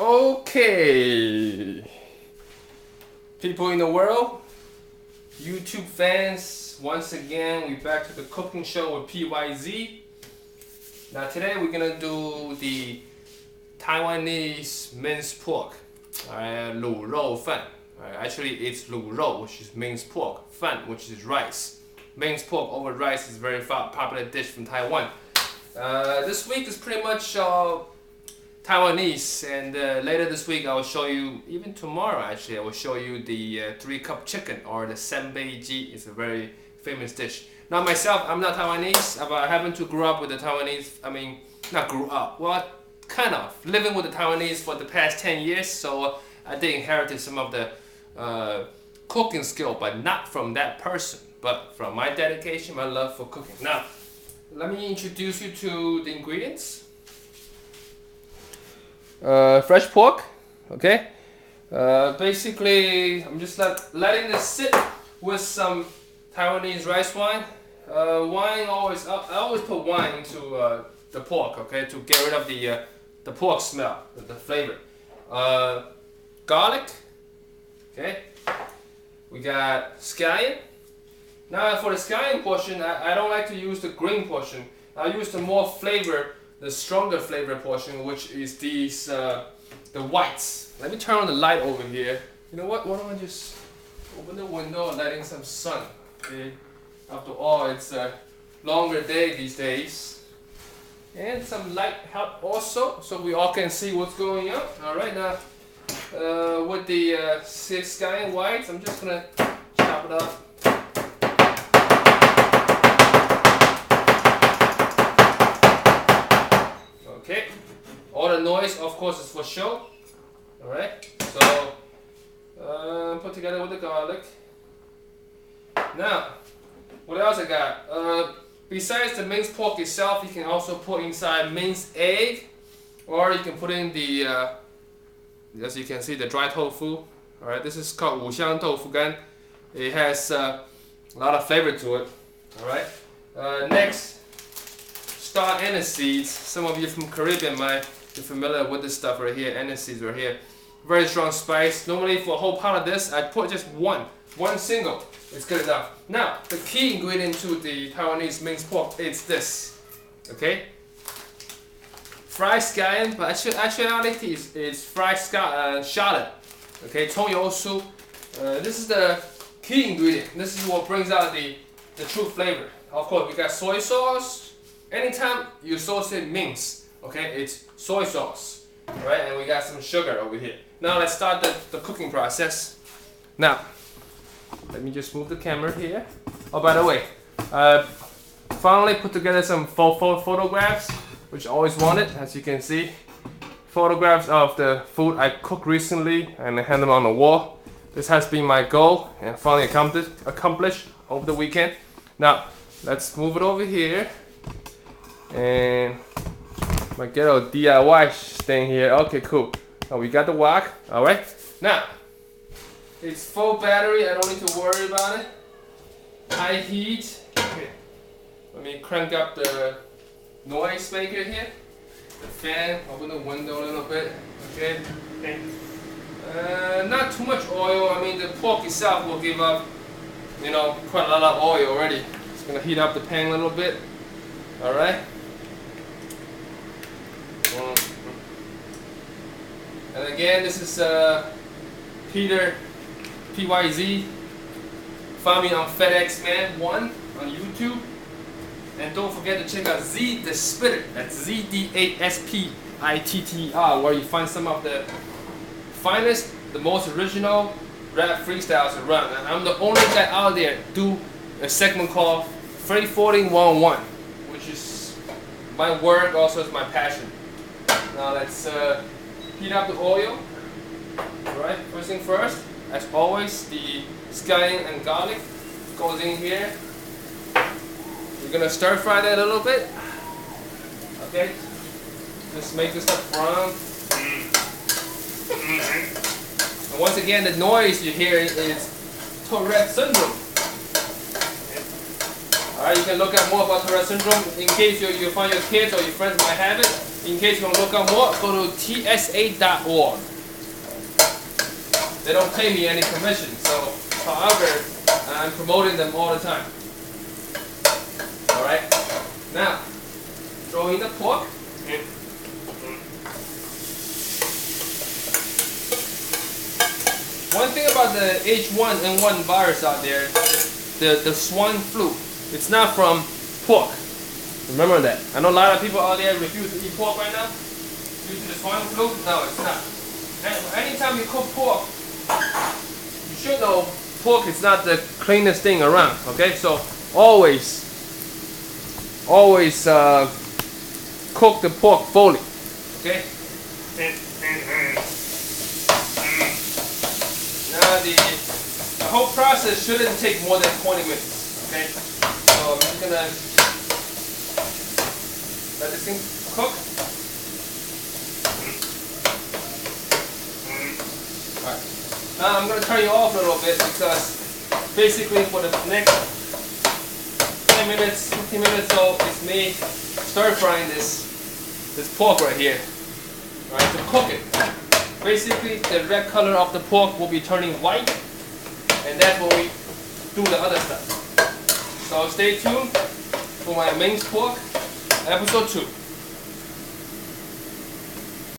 Okay, people in the world, YouTube fans, once again we're back to the cooking show with PYZ. Now today we're gonna do the Taiwanese minced pork, 卤肉饭. Actually it's 卤肉, which is minced pork, 饭 which is rice. Minced pork over rice is a very popular dish from Taiwan. This week is pretty much Taiwanese, and later this week I will show you, even tomorrow actually, I will show you the 3-cup chicken, or the senbeiji. It's a very famous dish. Now myself, I'm not Taiwanese, but I happen to grow up with the Taiwanese, not grew up, well, kind of, living with the Taiwanese for the past 10 years, so I did inherit some of the cooking skill, but not from that person, but from my dedication, my love for cooking. Now, let me introduce you to the ingredients. Fresh pork, okay. Basically, I'm just letting this sit with some Taiwanese rice wine. Wine always, I always put wine into the pork, okay, to get rid of the pork smell, the flavor. Garlic, okay. We got scallion. Now for the scallion portion, I don't like to use the green portion. I use the more flavor, the stronger flavor portion, which is these the whites. Let me turn on the light over here. You know what? Why don't I just open the window and let in some sun? Okay. After all, it's a longer day these days, and some light help also, so we all can see what's going on. All right, now with the scallion whites, I'm just gonna chop it up. Okay, all the noise, of course, is for show. All right, so put together with the garlic. Now, what else I got? Besides the minced pork itself, you can also put inside minced egg, or you can put in the, as you can see, the dry tofu. All right, this is called 五香豆腐干. It has a lot of flavor to it. All right. Next. Star anise seeds. Some of you from Caribbean might be familiar with this stuff right here. Anise seeds right here. Very strong spice. Normally for a whole pound of this, I'd put just one single. It's good enough. Now, the key ingredient to the Taiwanese minced pork is this. Okay? Fried scallion, but actuality is fried shallot. Okay, 葱油酥. This is the key ingredient. This is what brings out the true flavor. Of course, we got soy sauce. Anytime you sauce it mince, okay, it's soy sauce, right? And we got some sugar over here. Now let's start the cooking process. Now, let me just move the camera here. Oh, by the way, finally put together some photographs, which I always wanted, as you can see. Photographs of the food I cooked recently and I hang them on the wall. This has been my goal and finally accomplished over the weekend. Now, let's move it over here. And my ghetto DIY thing here. Okay, cool. Now we got the wok. All right. Now it's full battery. I don't need to worry about it. High heat. Okay. Let me crank up the noise maker here. The fan. Open the window a little bit. Okay. Not too much oil. I mean, the pork itself will give up, quite a lot of oil already. It's gonna heat up the pan a little bit. All right. And again, this is Peter PYZ. Find me on FedEx Man 1 on YouTube. And don't forget to check out Z the Spitter. That's ZDASPITTER, where you find some of the finest, the most original rap freestyles around. And I'm the only guy out there do a segment called Freight Forwarding 101, which is my work, also is my passion. Now let's heat up the oil. Alright, first thing first, as always, the scallion and garlic goes in here. We're gonna stir fry that a little bit. Okay, just make this stuff brown. And once again, the noise you hear is Tourette syndrome. Alright, you can look up more about Tourette syndrome in case you find your kids or your friends might have it. In case you want to look up more, go to tsa.org. They don't pay me any commission, so however, I'm promoting them all the time. Alright, now throw in the pork. One thing about the H1N1 virus out there, the swine flu, it's not from pork. Remember that. I know a lot of people out there refuse to eat pork right now due to the swine flu. No, it's not. Anytime you cook pork, you should know pork is not the cleanest thing around. Okay, so always cook the pork fully. Okay. Now the whole process shouldn't take more than 20 minutes. Okay, so I'm just gonna let this thing cook. Alright. Now I'm gonna turn you off a little bit because basically for the next 10 minutes, 15 minutes so it's me stir frying this pork right here. Alright, to cook it. Basically, the red color of the pork will be turning white, and that's when we do the other stuff. So stay tuned for my minced pork, episode 2.